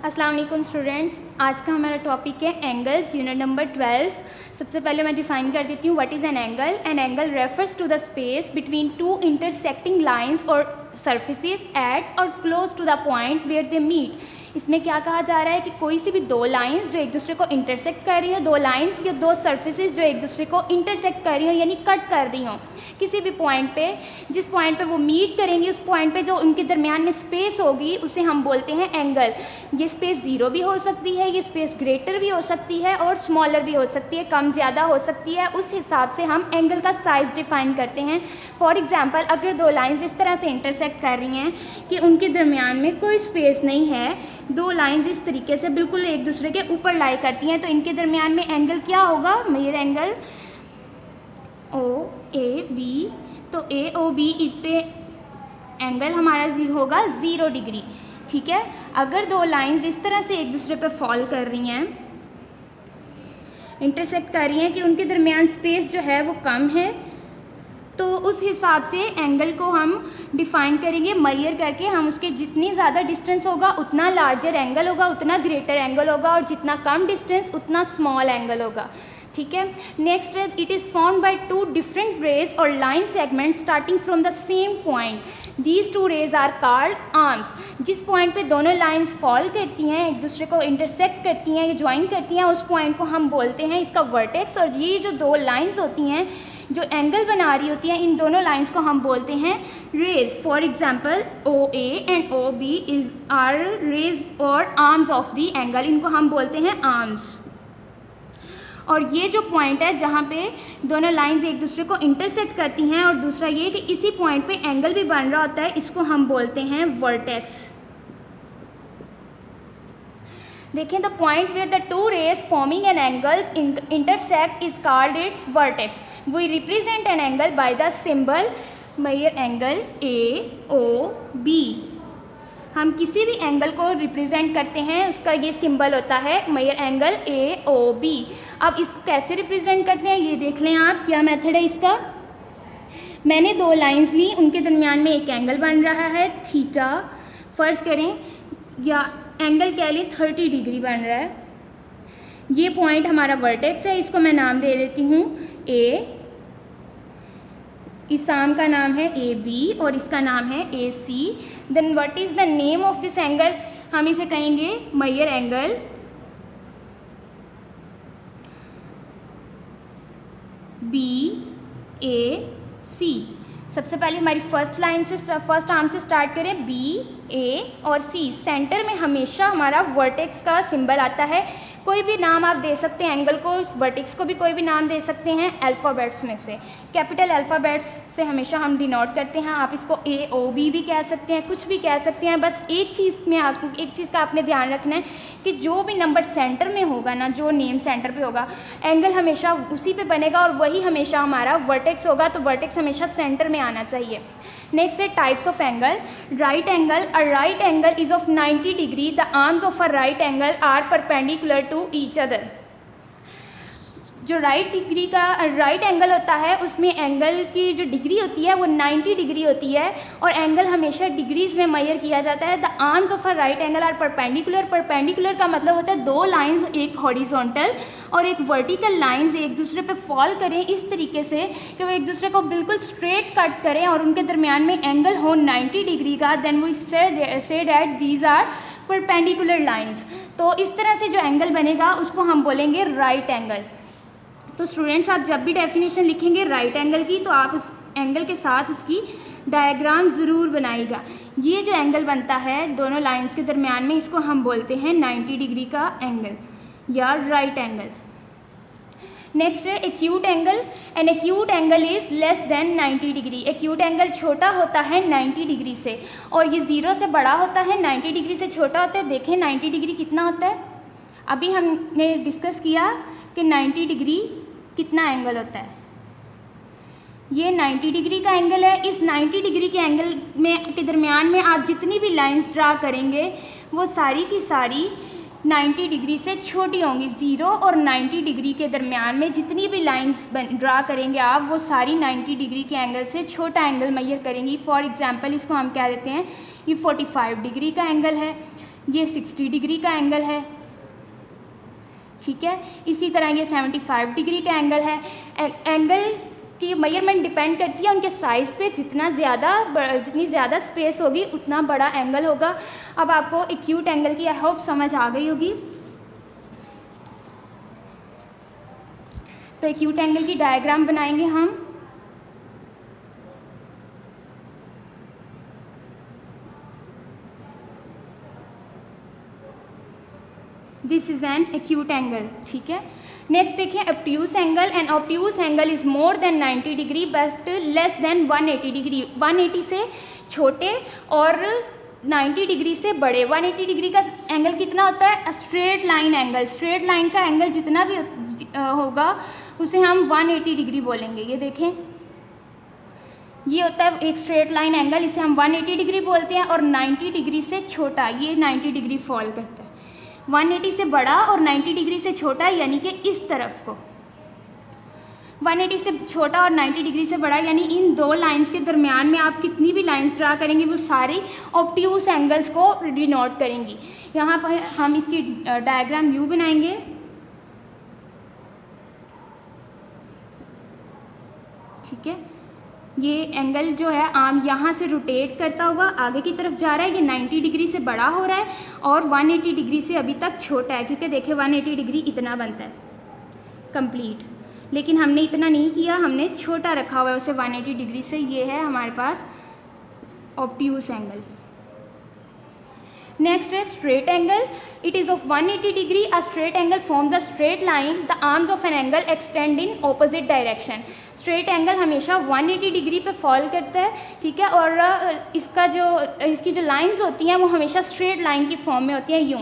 अस्सलाम वालेकुम स्टूडेंट्स, आज का हमारा टॉपिक है एंगल्स, यूनिट नंबर 12। सबसे पहले मैं डिफाइन कर देती हूँ what is an angle. An angle refers to the space between two intersecting lines और सरफेसेस एट और close to the point where they meet. इसमें क्या कहा जा रहा है कि कोई सी भी दो लाइंस जो एक दूसरे को इंटरसेक्ट कर रही हो, दो लाइंस या दो सरफेसेस जो एक दूसरे को इंटरसेक्ट कर रही हो यानी कट कर रही हो किसी भी पॉइंट पे, जिस पॉइंट पे वो मीट करेंगी उस पॉइंट पे जो उनके दरमियान में स्पेस होगी उसे हम बोलते हैं एंगल। ये स्पेस ज़ीरो भी हो सकती है, ये स्पेस ग्रेटर भी हो सकती है और स्मॉलर भी हो सकती है, कम ज़्यादा हो सकती है। उस हिसाब से हम एंगल का साइज़ डिफाइन करते हैं। फॉर एग्जांपल, अगर दो लाइंस इस तरह से इंटरसेक्ट कर रही हैं कि उनके दरमियान में कोई स्पेस नहीं है, दो लाइंस इस तरीके से बिल्कुल एक दूसरे के ऊपर लाई करती हैं, तो इनके दरमियान में एंगल क्या होगा? Measure angle O A B. तो ए ओ बी इस पे एंगल हमारा होगा 0 डिग्री। ठीक है। अगर दो लाइंस इस तरह से एक दूसरे पे फॉल कर रही हैं, इंटरसेक्ट कर रही हैं कि उनके दरमियान स्पेस जो है वो कम है, तो उस हिसाब से एंगल को हम डिफ़ाइन करेंगे मेजर करके। हम उसके जितनी ज़्यादा डिस्टेंस होगा उतना लार्जर एंगल होगा, उतना ग्रेटर एंगल होगा, और जितना कम डिस्टेंस उतना स्मॉल एंगल होगा। ठीक है। नेक्स्ट है, it is formed by two different rays और line segment starting from the same point. These two rays are called arms. जिस पॉइंट पे दोनों लाइंस फॉल करती हैं, एक दूसरे को इंटरसेक्ट करती हैं या ज्वाइन करती हैं, उस पॉइंट को हम बोलते हैं इसका वर्टेक्स। और ये जो दो लाइंस होती हैं जो एंगल बना रही होती हैं, इन दोनों लाइंस को हम बोलते हैं rays. For example, O A and O B is are rays और आर्म्स ऑफ द एंगल। इनको हम बोलते हैं आर्म्स। और ये जो पॉइंट है जहाँ पे दोनों लाइंस एक दूसरे को इंटरसेक्ट करती हैं, और दूसरा ये कि इसी पॉइंट पे एंगल भी बन रहा होता है, इसको हम बोलते हैं वर्टेक्स। देखें, the point where the two rays forming an angles intersect is called its vertex. We represent an angle by the symbol measure angle A O B. हम किसी भी एंगल को रिप्रेजेंट करते हैं, उसका ये सिंबल होता है measure angle A O B. अब इसको कैसे रिप्रेजेंट करते हैं ये देख लें आप, क्या मेथड है इसका। मैंने दो लाइंस ली, उनके दरमियान में एक एंगल बन रहा है थीटा, फ़र्ज़ करें, या एंगल कह लें 30 डिग्री बन रहा है। ये पॉइंट हमारा वर्टेक्स है, इसको मैं नाम दे देती हूँ ए, इस आर्म का नाम है ए बी और इसका नाम है A C. Then what is the name of this angle? हम इसे कहेंगे major angle B A C. सबसे पहले हमारी फर्स्ट आर्म से स्टार्ट करें, बी ए और सी। सेंटर में हमेशा हमारा वर्टेक्स का सिंबल आता है। कोई भी नाम आप दे सकते हैं एंगल को, वर्टेक्स को भी कोई भी नाम दे सकते हैं अल्फ़ाबेट्स में से। कैपिटल अल्फ़ाबेट्स से हमेशा हम डिनोट करते हैं। आप इसको ए ओ बी भी कह सकते हैं, कुछ भी कह सकते हैं। बस एक चीज़ का आपने ध्यान रखना है कि जो भी नंबर सेंटर में होगा ना, जो नेम सेंटर पे होगा, एंगल हमेशा उसी पे बनेगा और वही हमेशा हमारा वर्टेक्स होगा। तो वर्टेक्स हमेशा सेंटर में आना चाहिए। नेक्स्ट है types of angle. Right angle, a right angle is of 90 degree. The arms of a right angle are perpendicular to each other. जो राइट एंगल होता है उसमें एंगल की जो डिग्री होती है वो 90 डिग्री होती है, और एंगल हमेशा डिग्रीज में मेजर किया जाता है। The arms of a right angle are perpendicular. Perpendicular का मतलब होता है दो लाइंस, एक हॉरिजॉन्टल और एक वर्टिकल लाइंस एक दूसरे पे फॉल करें इस तरीके से कि वो एक दूसरे को बिल्कुल स्ट्रेट कट करें और उनके दरमियान में एंगल हो 90 डिग्री का। Then we say that these are perpendicular lines. तो इस तरह से जो एंगल बनेगा उसको हम बोलेंगे राइट एंगल। तो स्टूडेंट्स, आप जब भी डेफिनेशन लिखेंगे राइट एंगल की, तो आप उस एंगल के साथ उसकी डायग्राम ज़रूर बनाइएगा। ये जो एंगल बनता है दोनों लाइंस के दरमियान में, इसको हम बोलते हैं 90 डिग्री का एंगल या राइट एंगल। नेक्स्ट है acute angle. An acute angle is less than 90 degree. Acute angle छोटा होता है 90 डिग्री से, और ये 0 से बड़ा होता है, 90 डिग्री से छोटा होता है। देखें 90 डिग्री कितना होता है, अभी हमने डिस्कस किया कि 90 डिग्री कितना एंगल होता है। ये 90 डिग्री का एंगल है। इस 90 डिग्री के एंगल के दरमियान में आप जितनी भी लाइंस ड्रा करेंगे वो सारी की सारी 90 डिग्री से छोटी होंगी। 0 और 90 डिग्री के दरमियान में जितनी भी लाइंस ड्रा करेंगे आप, वो सारी 90 डिग्री के एंगल से छोटा एंगल मेजर करेंगी। फॉर एग्जांपल, इसको हम क्या देते हैं, ये 45 डिग्री का एंगल है, ये 60 डिग्री का एंगल है, ठीक है। इसी तरह ये 75 डिग्री का एंगल है। एंगल की मेजरमेंट डिपेंड करती है उनके साइज़ पे, जितनी ज़्यादा स्पेस होगी उतना बड़ा एंगल होगा। अब आपको एक्यूट एंगल की आई होप समझ आ गई होगी। तो एक्यूट एंगल की डायग्राम बनाएंगे हम। This is an acute angle, ठीक है। नेक्स्ट देखिए obtuse angle. And obtuse angle is more than 90 degree but less than 180 degree. 180 से छोटे और 90 डिग्री से बड़े। 180 डिग्री का एंगल कितना होता है? Straight line angle. Straight line का एंगल जितना भी होगा उसे हम 180 डिग्री बोलेंगे। ये देखें, ये होता है एक स्ट्रेट लाइन एंगल, इसे हम 180 डिग्री बोलते हैं। और 90 डिग्री से छोटा, ये 90 डिग्री फॉल करता है। 180 से बड़ा और 90 डिग्री से छोटा, यानी कि इस तरफ को। 180 से छोटा और 90 डिग्री से बड़ा, यानी इन दो लाइंस के दरमियान में आप कितनी भी लाइंस ड्रा करेंगे वो सारी ऑब्ट्यूज एंगल्स को डिनोट करेंगी। यहाँ पर हम इसकी डायग्राम व्यू बनाएंगे। ठीक है, ये एंगल जो है आर्म यहाँ से रोटेट करता हुआ आगे की तरफ जा रहा है। ये 90 डिग्री से बड़ा हो रहा है और 180 डिग्री से अभी तक छोटा है, क्योंकि देखिए 180 डिग्री इतना बनता है कंप्लीट, लेकिन हमने इतना नहीं किया, हमने छोटा रखा हुआ है उसे 180 डिग्री से। ये है हमारे पास ऑब्ट्यूज एंगल। नेक्स्ट है straight angle. It is of 180 degree. A straight angle forms a straight line. The arms of an angle extend in opposite direction. Straight angle हमेशा 180 डिग्री पे फॉल करता है, ठीक है। और इसकी जो लाइंस होती हैं वो हमेशा स्ट्रेट लाइन की फॉर्म में होती हैं, यूँ।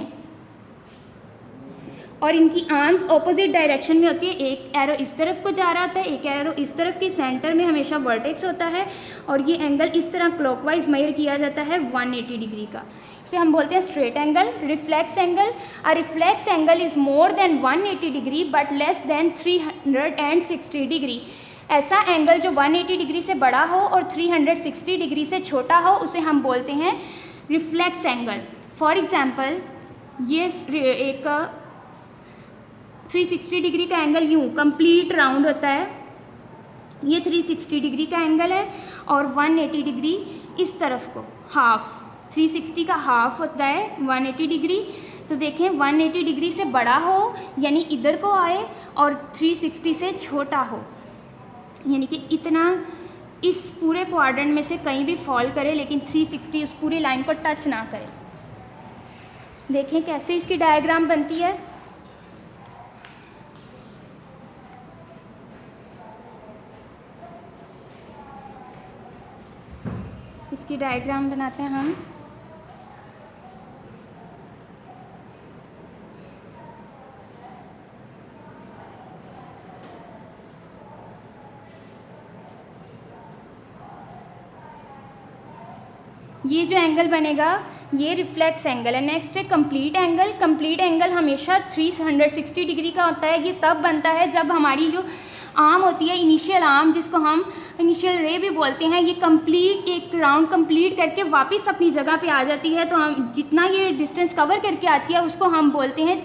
और इनकी आर्म्स ऑपोजिट डायरेक्शन में होती है। एक एरो इस तरफ को जा रहा होता है, एक एरो इस तरफ की। सेंटर में हमेशा वर्टेक्स होता है और ये एंगल इस तरह क्लॉकवाइज मेजर किया जाता है 180 डिग्री का। इसे हम बोलते हैं straight angle. Reflex angle. A reflex angle is more than 180 degree but less than 360 degree. ऐसा एंगल जो 180 डिग्री से बड़ा हो और 360 डिग्री से छोटा हो उसे हम बोलते हैं रिफ्लेक्स एंगल। फॉर एग्जांपल, ये एक 360 डिग्री का एंगल यूँ कंप्लीट राउंड होता है, ये 360 डिग्री का एंगल है। और 180 डिग्री इस तरफ को, हाफ 360 का हाफ होता है 180 डिग्री। तो देखें 180 डिग्री से बड़ा हो यानी इधर को आए और 360 से छोटा हो यानी कि इतना इस पूरे क्वाड्रेंट में से कहीं भी फॉल करे लेकिन 360 उस पूरी लाइन को टच ना करे। देखें कैसे इसकी डायग्राम बनती है। इसकी डायग्राम बनाते हैं हम। ये जो एंगल बनेगा ये रिफ्लेक्स एंगल है। नेक्स्ट है कंप्लीट एंगल। कंप्लीट एंगल हमेशा 360 डिग्री का होता है। ये तब बनता है जब हमारी जो आर्म होती है, इनिशियल आर्म जिसको हम इनिशियल रे भी बोलते हैं, ये कंप्लीट एक राउंड कंप्लीट करके वापस अपनी जगह पे आ जाती है। तो हम जितना ये डिस्टेंस कवर करके आती है उसको हम बोलते हैं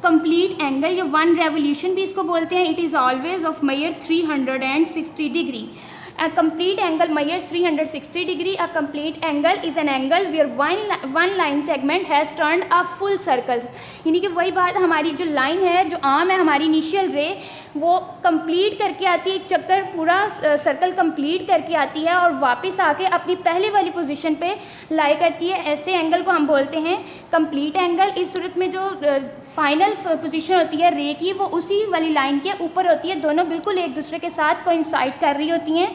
कंप्लीट एंगल, या वन रेवोल्यूशन भी इसको बोलते हैं। It is always of measure 360 degree. A complete angle measures 360 degree. A complete angle is an angle where one line segment has turned a full circle. यानी कि वही बात, हमारी जो लाइन है, जो आर्म है हमारी इनिशियल रे, वो कंप्लीट करके आती है, एक चक्कर पूरा सर्कल कंप्लीट करके आती है और वापस आके अपनी पहले वाली पोजीशन पे लाई करती है। ऐसे एंगल को हम बोलते हैं कंप्लीट एंगल। इस सूरत में जो फाइनल पोजीशन होती है रे की वो उसी वाली लाइन के ऊपर होती है, दोनों बिल्कुल एक दूसरे के साथ कोइंसाइड कर रही होती हैं।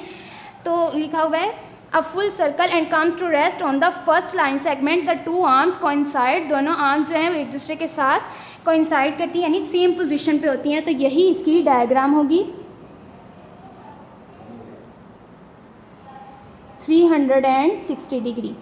तो लिखा हुआ है a full circle and comes to rest on the first line segment. The two arms coincide. दोनों आर्म्स जो हैं वो एक दूसरे के साथ कोइंसाइड करती हैं यानी सेम पोजीशन पे होती हैं। तो यही इसकी डायग्राम होगी 360 डिग्री।